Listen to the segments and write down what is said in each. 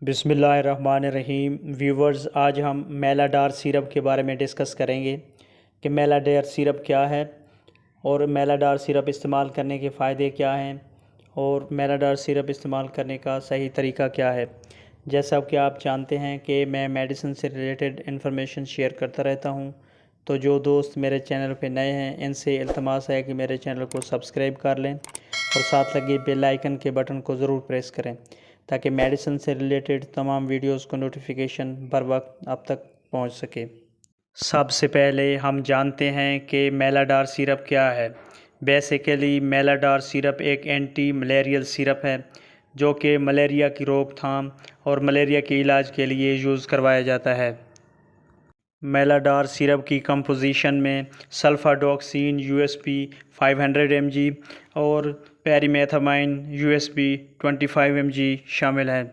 بسم اللہ الرحمن الرحیم ویورز، آج ہم میلاڈار سیرپ کے بارے میں ڈسکس کریں گے کہ میلاڈار سیرپ کیا ہے اور میلاڈار سیرپ استعمال کرنے کے فائدے کیا ہیں اور میلاڈار سیرپ استعمال کرنے کا صحیح طریقہ کیا ہے۔ جیسا کہ آپ جانتے ہیں کہ میں میڈیسن سے ریلیٹڈ انفارمیشن شیئر کرتا رہتا ہوں، تو جو دوست میرے چینل پہ نئے ہیں ان سے التماس ہے کہ میرے چینل کو سبسکرائب کر لیں اور ساتھ لگے بیل آئیکن کے بٹن کو ضرور پریس کریں تاکہ میڈیسن سے ریلیٹڈ تمام ویڈیوز کو نوٹیفیکیشن بر وقت آپ تک پہنچ سکے۔ سب سے پہلے ہم جانتے ہیں کہ میلاڈار سیرپ کیا ہے۔ بیسیکلی میلاڈار سیرپ ایک اینٹی ملیریل سیرپ ہے جو کہ ملیریا کی روک تھام اور ملیریا کے علاج کے لیے یوز کروایا جاتا ہے۔ میلاڈار سیرپ کی کمپوزیشن میں سلفاڈاکسین USP 500 mg اور پیریمیتھامائن USP 25 mg شامل ہیں۔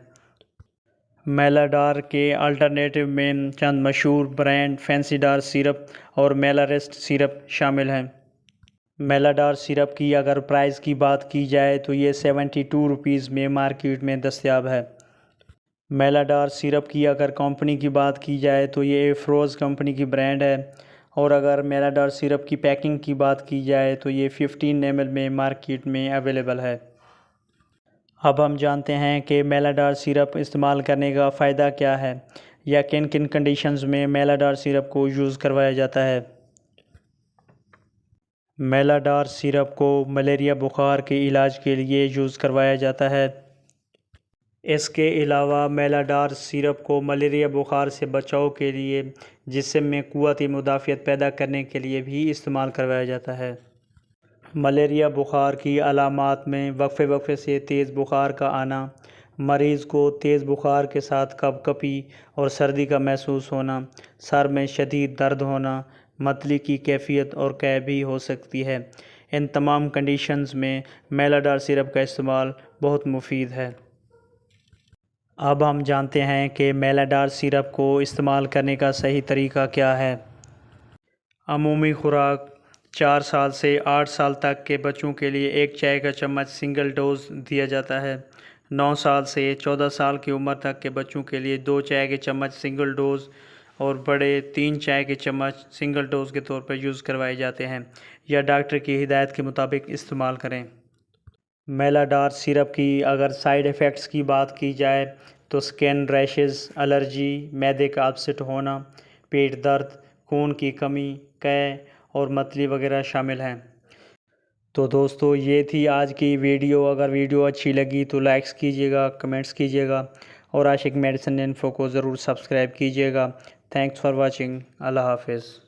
میلاڈار کے الٹرنیٹیو میں چند مشہور برانڈ فینسیڈار سیرپ اور میلاریسٹ سیرپ شامل ہیں۔ میلاڈار سیرپ کی اگر پرائز کی بات کی جائے تو یہ 72 روپیز میں مارکیٹ میں دستیاب ہے۔ میلاڈار سیرپ کی اگر کمپنی کی بات کی جائے تو یہ فروز کمپنی کی برانڈ ہے، اور اگر میلاڈار سیرپ کی پیکنگ کی بات کی جائے تو یہ 15 ml میں مارکیٹ میں اویلیبل ہے۔ اب ہم جانتے ہیں کہ میلاڈار سیرپ استعمال کرنے کا فائدہ کیا ہے یا کن کن کنڈیشنز میں میلاڈار سیرپ کو یوز کروایا جاتا ہے۔ میلاڈار سیرپ کو ملیریا بخار کے علاج کے لیے یوز کروایا جاتا ہے۔ اس کے علاوہ میلاڈار سیرپ کو ملیریا بخار سے بچاؤ کے لیے جسم میں قوت مدافعت پیدا کرنے کے لیے بھی استعمال کروایا جاتا ہے۔ ملیریا بخار کی علامات میں وقفے سے تیز بخار کا آنا، مریض کو تیز بخار کے ساتھ کپ کپی اور سردی کا محسوس ہونا، سر میں شدید درد ہونا، متلی کی کیفیت اور قے بھی ہو سکتی ہے۔ ان تمام کنڈیشنز میں میلاڈار سیرپ کا استعمال بہت مفید ہے۔ اب ہم جانتے ہیں کہ میلاڈار سیرپ کو استعمال کرنے کا صحیح طریقہ کیا ہے۔ عمومی خوراک 4 سال سے 8 سال تک کے بچوں کے لیے 1 چائے کا چمچ سنگل ڈوز دیا جاتا ہے۔ 9 سال سے 14 سال کی عمر تک کے بچوں کے لیے 2 چائے کے چمچ سنگل ڈوز اور بڑے 3 چائے کے چمچ سنگل ڈوز کے طور پر یوز کروائے جاتے ہیں، یا ڈاکٹر کی ہدایت کے مطابق استعمال کریں۔ میلاڈار سیرپ کی اگر سائیڈ ایفیکٹس کی بات کی جائے تو سکن ریشز، الرجی، معدے کا اپسٹ ہونا، پیٹ درد، خون کی کمی، قے اور متلی وغیرہ شامل ہیں۔ تو دوستو یہ تھی آج کی ویڈیو۔ اگر ویڈیو اچھی لگی تو لائکس کیجیے گا، کمنٹس کیجیے گا اور عاشق میڈیسن انفو کو ضرور سبسکرائب کیجیے گا۔ Thanks for watching. اللہ حافظ۔